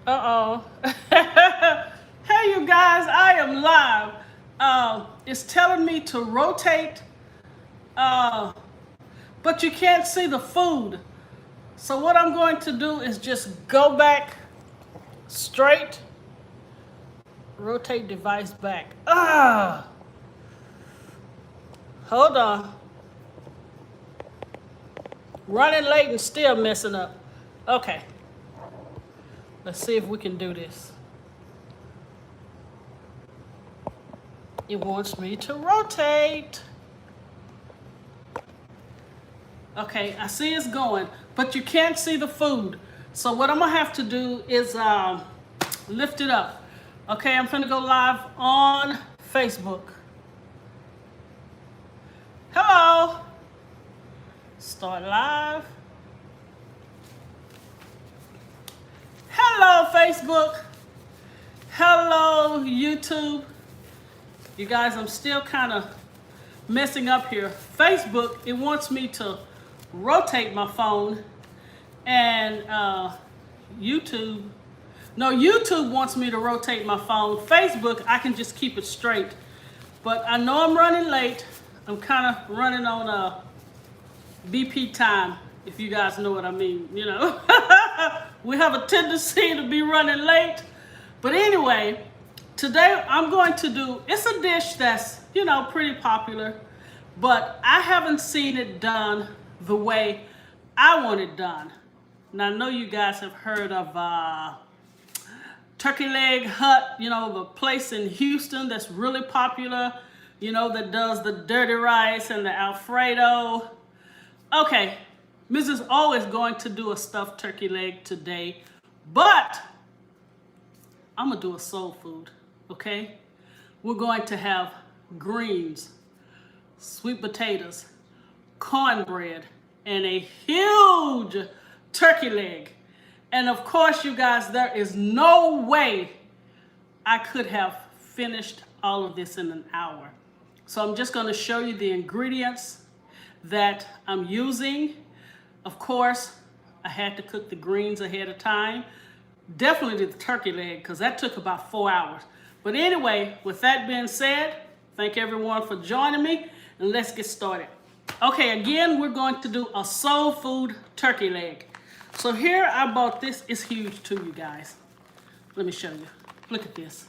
Uh-oh. Hey, you guys, I am live. It's telling me to rotate, uh, but you can't see the food. So what I'm going to do is just go back straight, rotate device back. Hold on. Running late and still messing up. Okay, let's see if we can do this. It wants me to rotate. Okay, I see it's going, but you can't see the food. So what I'm gonna have to do is lift it up. Okay, I'm gonna go live on Facebook. Hello, start live. Hello, Facebook. Hello, YouTube. You guys, I'm still kind of messing up here. Facebook, it wants me to rotate my phone, and YouTube, no, YouTube wants me to rotate my phone. Facebook, I can just keep it straight. But I know I'm running late. I'm kind of running on a BP time, if you guys know what I mean, you know. We have a tendency to be running late. But anyway, today I'm going to do, it's a dish that's, you know, pretty popular, but I haven't seen it done the way I want it done. And I know you guys have heard of Turkey Leg Hut, you know, the place in Houston that's really popular, you know, that does the dirty rice and the Alfredo. Okay, Mrs. O is going to do a stuffed turkey leg today, but I'm gonna do a soul food, okay? We're going to have greens, sweet potatoes, cornbread, and a huge turkey leg. And of course, you guys, there is no way I could have finished all of this in an hour. So I'm just gonna show you the ingredients that I'm using. Of course, I had to cook the greens ahead of time. Definitely the turkey leg, because that took about 4 hours. But anyway, with that being said, thank everyone for joining me, and let's get started. Okay, again, we're going to do a soul food turkey leg. So here I bought this. It's huge too, you guys. Let me show you. Look at this.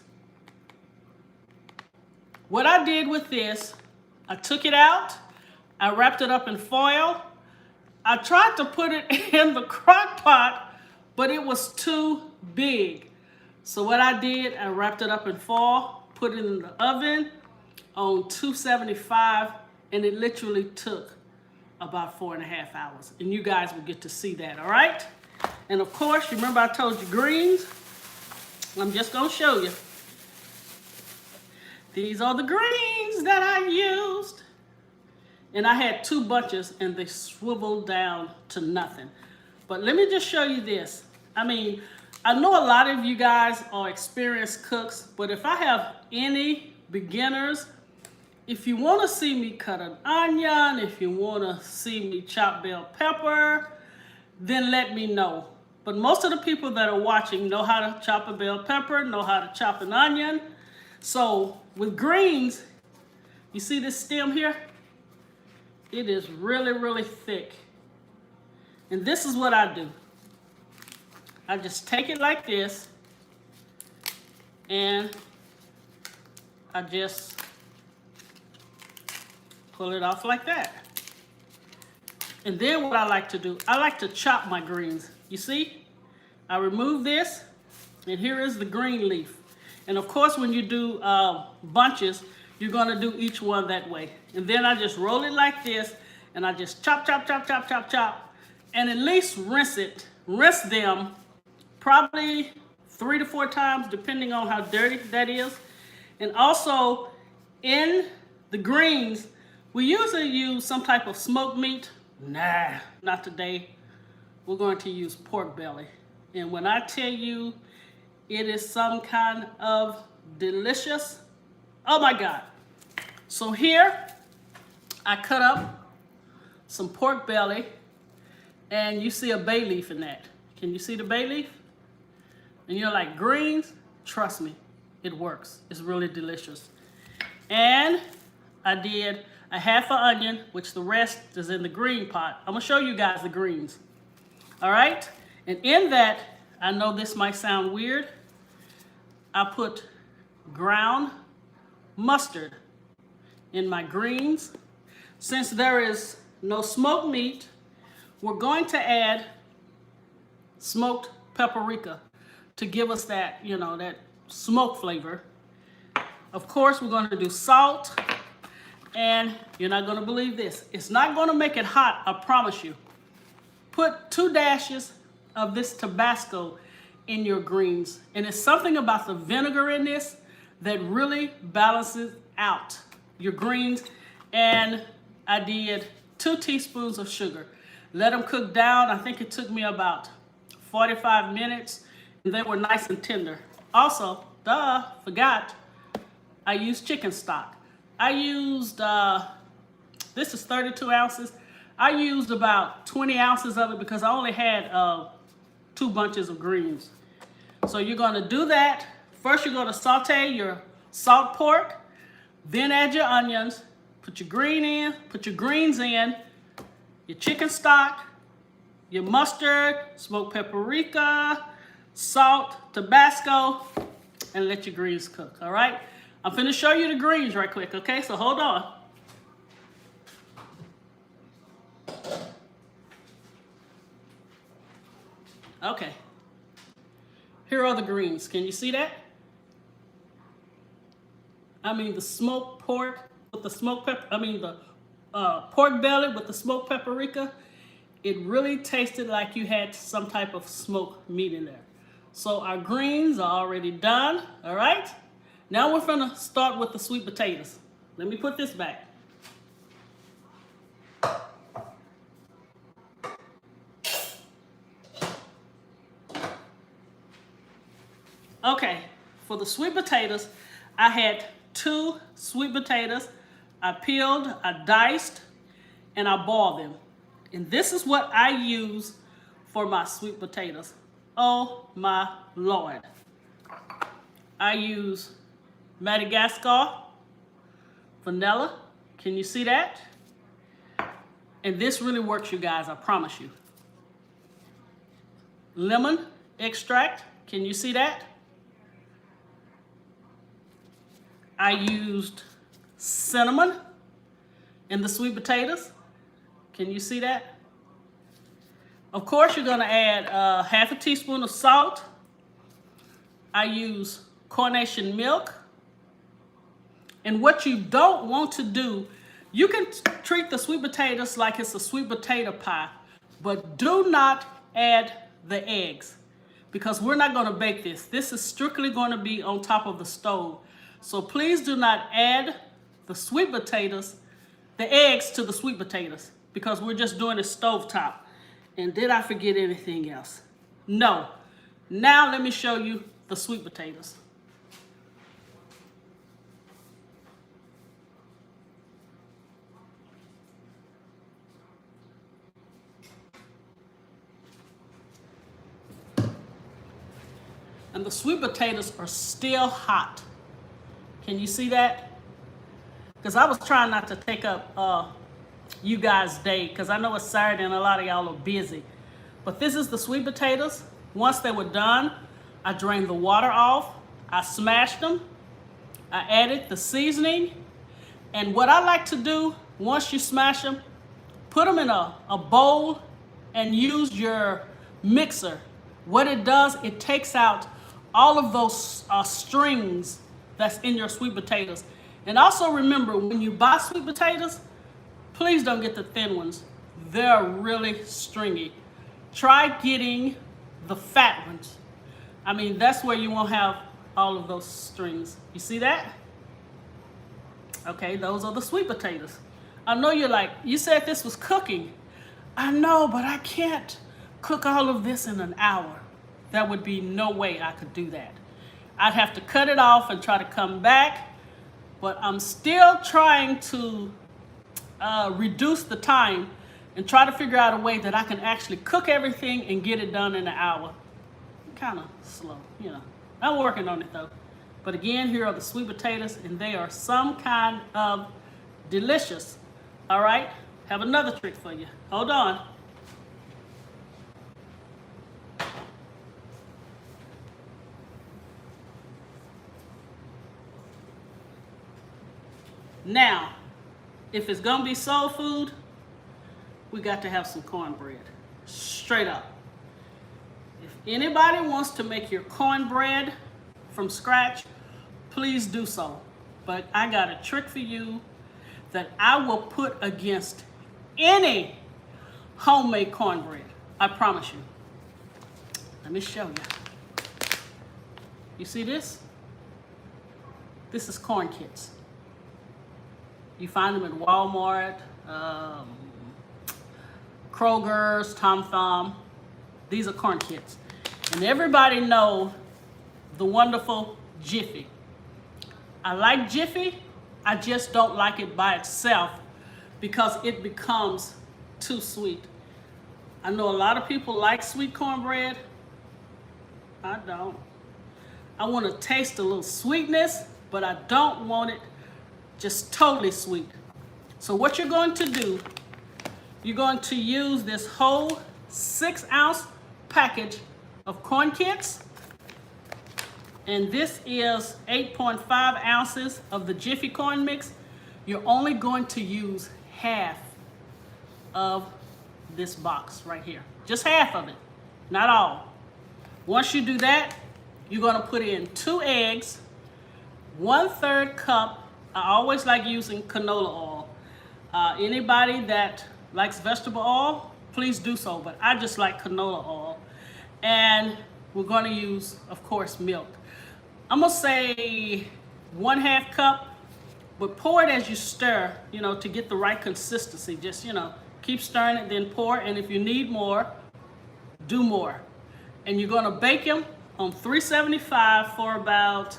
What I did with this, I took it out, I wrapped it up in foil. I tried to put it in the crock pot, but it was too big. So what I did, I wrapped it up in foil, put it in the oven on 275, and it literally took about 4.5 hours. And you guys will get to see that, all right? And of course, you remember I told you greens? I'm just gonna show you. These are the greens that I used. And I had 2 bunches and they swiveled down to nothing. But let me just show you this. I mean, I know a lot of you guys are experienced cooks, but if I have any beginners, if you want to see me cut an onion, if you want to see me chop bell pepper, then let me know. But most of the people that are watching know how to chop a bell pepper, know how to chop an onion. So with greens, you see this stem here? It is really, really thick. And this is what I do. I just take it like this, and I just pull it off like that. And then what I like to do, I like to chop my greens. You see? I remove this, and here is the green leaf. And of course, when you do bunches, you're gonna do each one that way. And then I just roll it like this, and I just chop, chop, chop, chop, chop, chop, and at least rinse them probably 3 to 4 times, depending on how dirty that is. And also, in the greens, we usually use some type of smoked meat. Nah, not today. We're going to use pork belly. And when I tell you it is some kind of delicious, oh my God. So here, I cut up some pork belly, and you see a bay leaf in that. Can you see the bay leaf? And you're like, greens? Trust me, it works. It's really delicious. And I did a half an onion, which the rest is in the green pot. I'm gonna show you guys the greens. All right? And in that, I know this might sound weird, I put ground mustard in my greens. Since there is no smoked meat, we're going to add smoked paprika to give us that, you know, that smoke flavor. Of course, we're going to do salt, and you're not going to believe this. It's not going to make it hot, I promise you. Put 2 dashes of this Tabasco in your greens, and it's something about the vinegar in this that really balances out your greens. And I did 2 teaspoons of sugar. Let them cook down. I think it took me about 45 minutes, and they were nice and tender. Also, forgot, I used chicken stock. I used, this is 32 ounces. I used about 20 ounces of it because I only had 2 bunches of greens. So you're gonna do that. First, you're gonna saute your salt pork, then add your onions, put your greens in, your chicken stock, your mustard, smoked paprika, salt, Tabasco, and let your greens cook, all right? I'm finna show you the greens right quick, okay? So hold on. Okay. Here are the greens. Can you see that? I mean the smoked pork with the smoked pepper, the pork belly with the smoked paprika. It really tasted like you had some type of smoked meat in there. So our greens are already done, all right? Now we're gonna start with the sweet potatoes. Let me put this back. Okay, for the sweet potatoes, I had 2 sweet potatoes. I peeled, I diced, and I boiled them. And this is what I use for my sweet potatoes. Oh my Lord. I use Madagascar vanilla. Can you see that? And this really works, you guys, I promise you. Lemon extract. Can you see that? I used cinnamon in the sweet potatoes. Can you see that? Of course, you're gonna add half a teaspoon of salt. I use coronation milk. And what you don't want to do, you can treat the sweet potatoes like it's a sweet potato pie, but do not add the eggs because we're not gonna bake this. This is strictly gonna be on top of the stove. So please do not add the sweet potatoes, the eggs to the sweet potatoes because we're just doing it stovetop. And did I forget anything else? No. Now let me show you the sweet potatoes. And the sweet potatoes are still hot. Can you see that? Because I was trying not to take up you guys' day because I know it's Saturday and a lot of y'all are busy. But this is the sweet potatoes. Once they were done, I drained the water off. I smashed them. I added the seasoning. And what I like to do, once you smash them, put them in a bowl and use your mixer. What it does, it takes out all of those strings that's in your sweet potatoes. And also remember, when you buy sweet potatoes, please don't get the thin ones. They're really stringy. Try getting the fat ones. I mean, that's where you won't have all of those strings. You see that? Okay, those are the sweet potatoes. I know you're like, you said this was cooking. I know, but I can't cook all of this in an hour. There would be no way I could do that. I'd have to cut it off and try to come back, but I'm still trying to reduce the time and try to figure out a way that I can actually cook everything and get it done in an hour. kind of slow, you know. I'm working on it though. But again, here are the sweet potatoes, and they are some kind of delicious. All right, have another trick for you. Hold on. Now, if it's gonna be soul food, we got to have some cornbread. Straight up. If anybody wants to make your cornbread from scratch, please do so. But I got a trick for you that I will put against any homemade cornbread. I promise you. Let me show you. You see this? This is corn kits. You find them at Walmart, Kroger's, Tom Thumb. These are corn kits. And everybody know the wonderful Jiffy. I like Jiffy, I just don't like it by itself because it becomes too sweet. I know a lot of people like sweet cornbread. I don't. I want to taste a little sweetness, but I don't want it just totally sweet. So what you're going to do, you're going to use this whole 6-ounce package of corn kits. And this is 8.5 ounces of the Jiffy corn mix. You're only going to use half of this box right here. Just half of it, not all. Once you do that, you're going to put in 2 eggs, 1/3 cup. I always like using canola oil. Anybody that likes vegetable oil, please do so, but I just like canola oil. And we're going to use, of course, milk. I'm going to say 1/2 cup, but pour it as you stir, you know, to get the right consistency. Just, you know, keep stirring it, then pour. And if you need more, do more. And you're going to bake them on 375 for about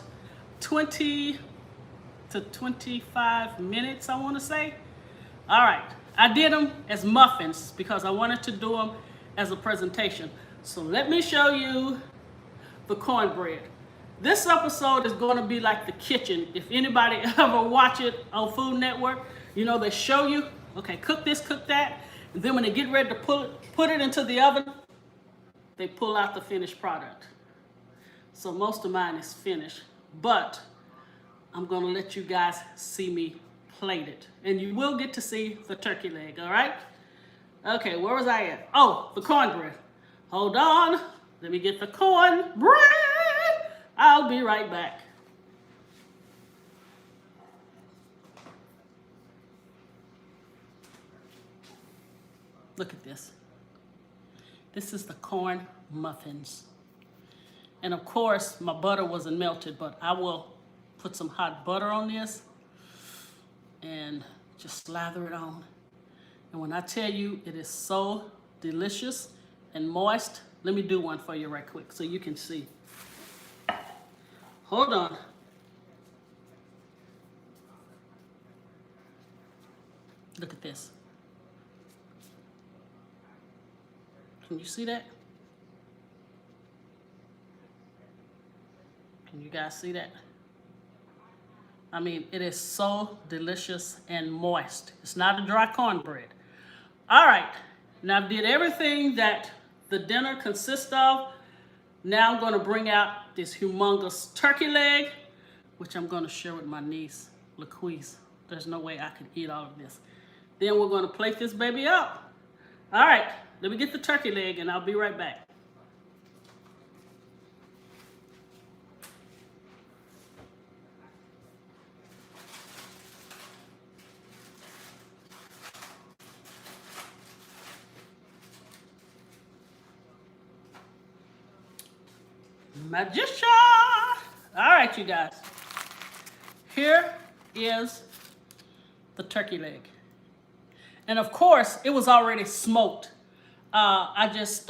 20 to 25 minutes, I want to say. All right, I did them as muffins because I wanted to do them as a presentation. So let me show you the cornbread. This episode is going to be like the kitchen. If anybody ever watch it on Food Network, you know, they show you, okay, cook this, cook that, and then when they get ready to put it into the oven, they pull out the finished product. So most of mine is finished, but I'm gonna let you guys see me plate it. And you will get to see the turkey leg, all right? Okay, where was I at? Oh, the cornbread. Hold on, let me get the cornbread. I'll be right back. Look at this. This is the corn muffins. And of course, my butter wasn't melted, but I will put some hot butter on this and just slather it on. And when I tell you it is so delicious and moist, let me do one for you right quick so you can see. Hold on. Look at this. Can you see that? Can you guys see that? I mean, it is so delicious and moist. It's not a dry cornbread. All right, now I did everything that the dinner consists of. Now I'm gonna bring out this humongous turkey leg, which I'm gonna share with my niece, LaQuise. There's no way I could eat all of this. Then we're gonna plate this baby up. All right, let me get the turkey leg and I'll be right back. Magician! All right, you guys. Here is the turkey leg. And of course, it was already smoked. I just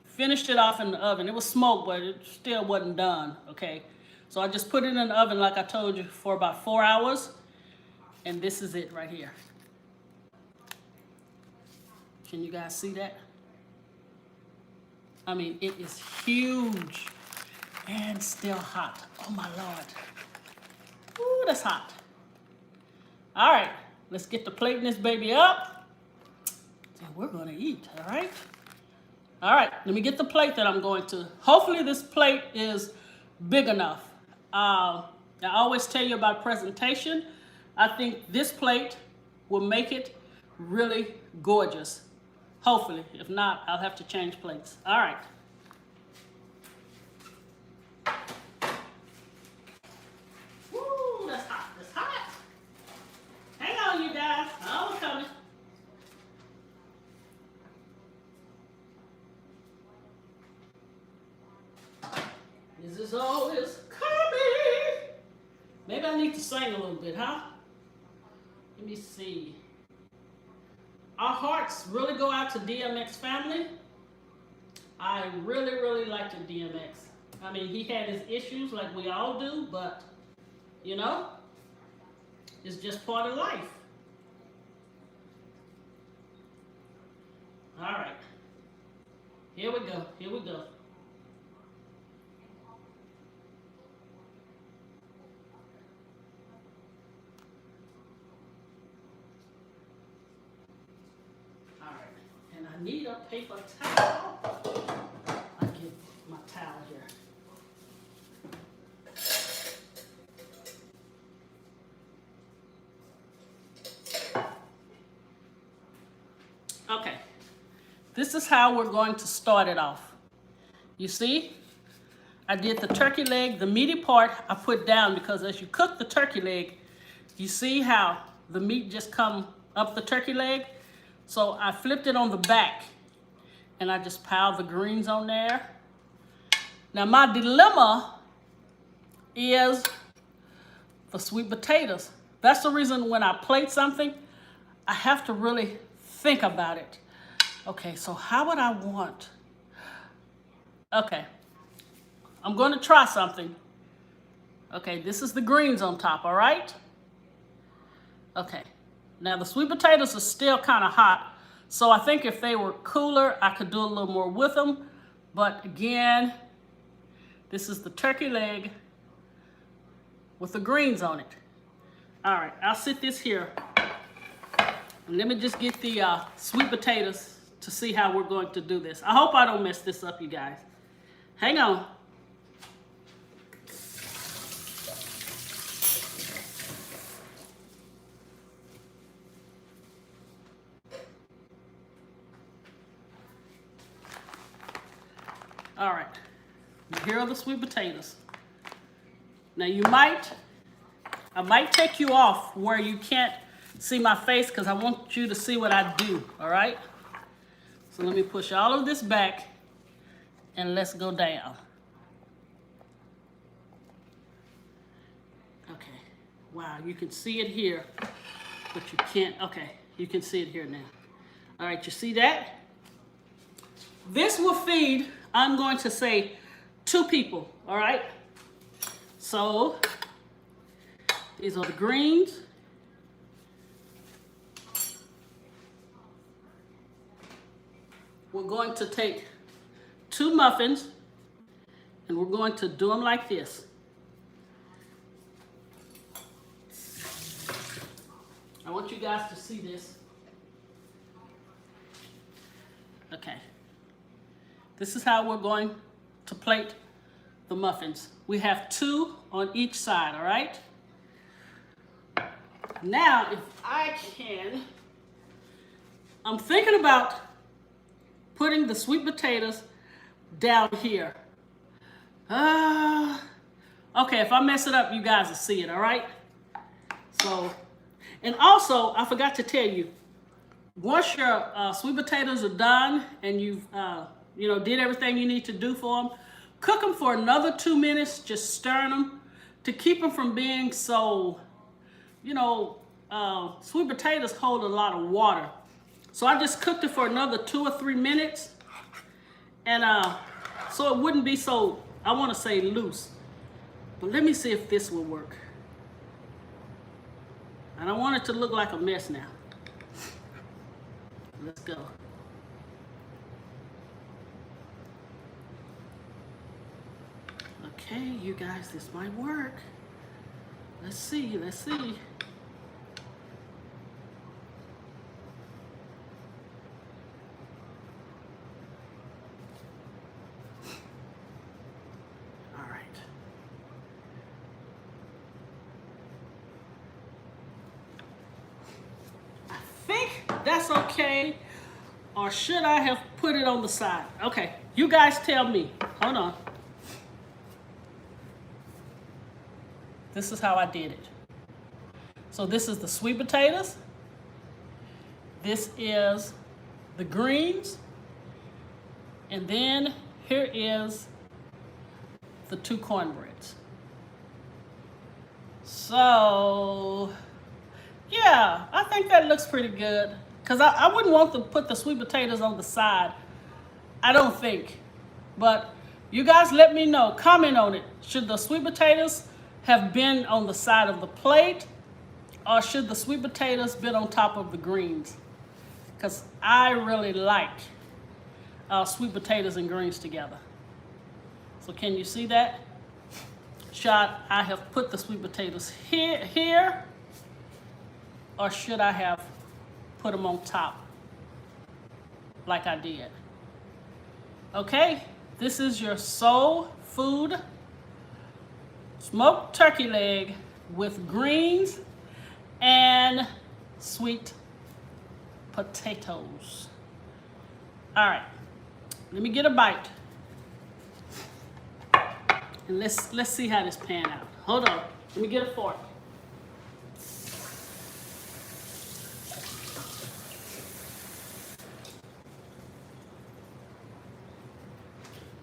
finished it off in the oven. It was smoked, but it still wasn't done, okay? So I just put it in the oven, like I told you, for about 4 hours. And this is it right here. Can you guys see that? I mean, it is huge and still hot. Oh my Lord. Ooh, that's hot. All right, let's get the plating this baby up. And we're gonna eat, all right? All right, let me get the plate that I'm going to. Hopefully this plate is big enough. I always tell you about presentation. I think this plate will make it really gorgeous. Hopefully, if not, I'll have to change plates. All right. Woo, that's hot, that's hot. Hang on, you guys, I'm coming. This is always coming. Maybe I need to sing a little bit, huh? Let me see. Our hearts really go out to DMX family. I really, really liked DMX. I mean, he had his issues like we all do, but, you know, it's just part of life. All right. Here we go. Here we go. I need a paper towel. I'll get my towel here. Okay, this is how we're going to start it off. You see, I did the turkey leg, the meaty part I put down because as you cook the turkey leg, you see how the meat just come up the turkey leg? So I flipped it on the back and I just piled the greens on there. Now my dilemma is for sweet potatoes. That's the reason when I plate something, I have to really think about it. Okay, so how would I want? Okay, I'm going to try something. Okay, this is the greens on top, all right? Okay. Now the sweet potatoes are still kind of hot, so I think if they were cooler, I could do a little more with them. But again, this is the turkey leg with the greens on it. All right, I'll sit this here. And let me just get the sweet potatoes to see how we're going to do this. I hope I don't mess this up, you guys. Hang on. All right, here are the sweet potatoes. Now I might take you off where you can't see my face because I want you to see what I do, all right? So let me push all of this back and let's go down. Okay, wow, you can see it here, but you can't, okay, you can see it here now. All right, you see that? This will feed, I'm going to say 2 people, all right? So, these are the greens. We're going to take 2 muffins and we're going to do them like this. I want you guys to see this. Okay. This is how we're going to plate the muffins. We have 2 on each side, all right? Now, if I can, I'm thinking about putting the sweet potatoes down here. Okay, if I mess it up, you guys will see it, all right? So, and also, I forgot to tell you, once your sweet potatoes are done and you've did everything you need to do for them, cook them for another 2 minutes, just stirring them to keep them from being so, sweet potatoes hold a lot of water. So I just cooked it for another 2 or 3 minutes, and so it wouldn't be so, I want to say loose. But let me see if this will work. I don't want it to look like a mess now. Let's go. Okay, you guys, this might work. Let's see, let's see. All right. I think that's okay. Or should I have put it on the side? Okay, you guys tell me. Hold on. This is how I did it. So this is the sweet potatoes. This is the greens. And then here is the 2 cornbreads. So, yeah, I think that looks pretty good. Because I wouldn't want to put the sweet potatoes on the side. I don't think. But you guys let me know. Comment on it. Should the sweet potatoes have been on the side of the plate? Or should the sweet potatoes been on top of the greens? Because I really like sweet potatoes and greens together. So can you see that? Should I have put the sweet potatoes here? Or should I have put them on top like I did? Okay, this is your soul food smoked turkey leg with greens and sweet potatoes. All right, let me get a bite. And let's see how this pan out. Hold on, let me get a fork.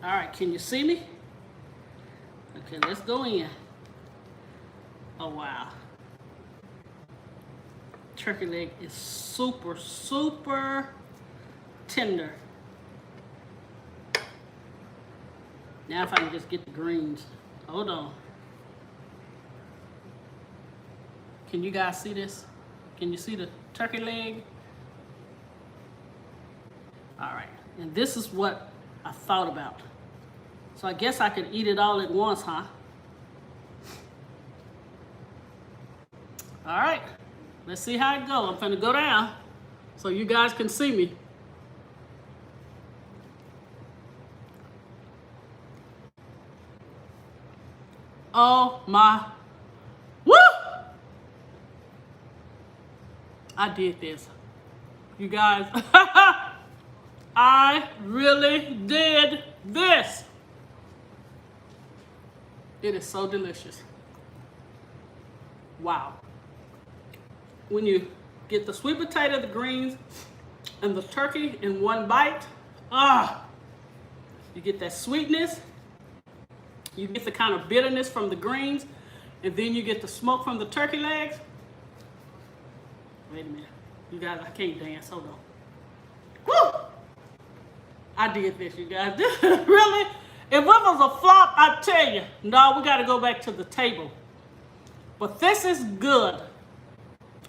All right, can you see me? Okay, let's go in. Oh, wow. Turkey leg is super, super tender. Now if I can just get the greens. Hold on. Can you guys see this? Can you see the turkey leg? All right, and this is what I thought about. So I guess I could eat it all at once, huh? All right, let's see how it goes. I'm finna go down so you guys can see me. Oh my, woo! I did this. You guys, I really did this. It is so delicious. Wow. When you get the sweet potato, the greens, and the turkey in one bite, you get that sweetness, you get the kind of bitterness from the greens, and then you get the smoke from the turkey legs. Wait a minute. You guys, I can't dance. Hold on. Woo! I did this, you guys. This is really, if it was a flop, I tell you, no, we got to go back to the table. But this is good.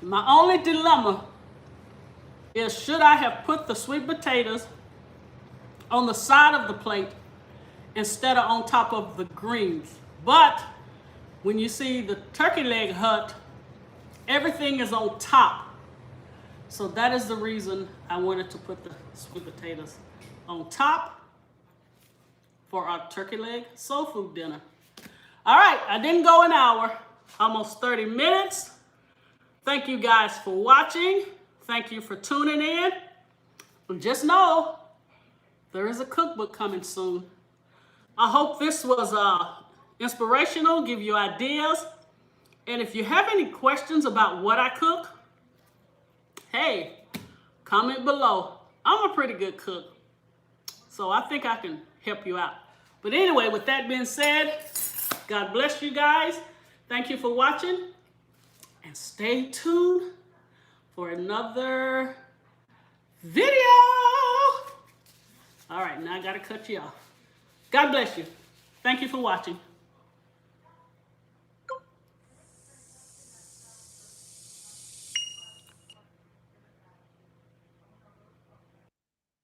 My only dilemma is, should I have put the sweet potatoes on the side of the plate instead of on top of the greens? But when you see the turkey leg hut, everything is on top. So that is the reason I wanted to put the sweet potatoes on top for our turkey leg soul food dinner. All right, I didn't go an hour, almost 30 minutes. Thank you guys for watching. Thank you for tuning in. And just know, there is a cookbook coming soon. I hope this was inspirational, give you ideas. And if you have any questions about what I cook, hey, comment below. I'm a pretty good cook, so I think I can help you out. But anyway, with that being said, God bless you guys. Thank you for watching, and stay tuned for another video. All right, now I gotta cut you off. God bless you. Thank you for watching.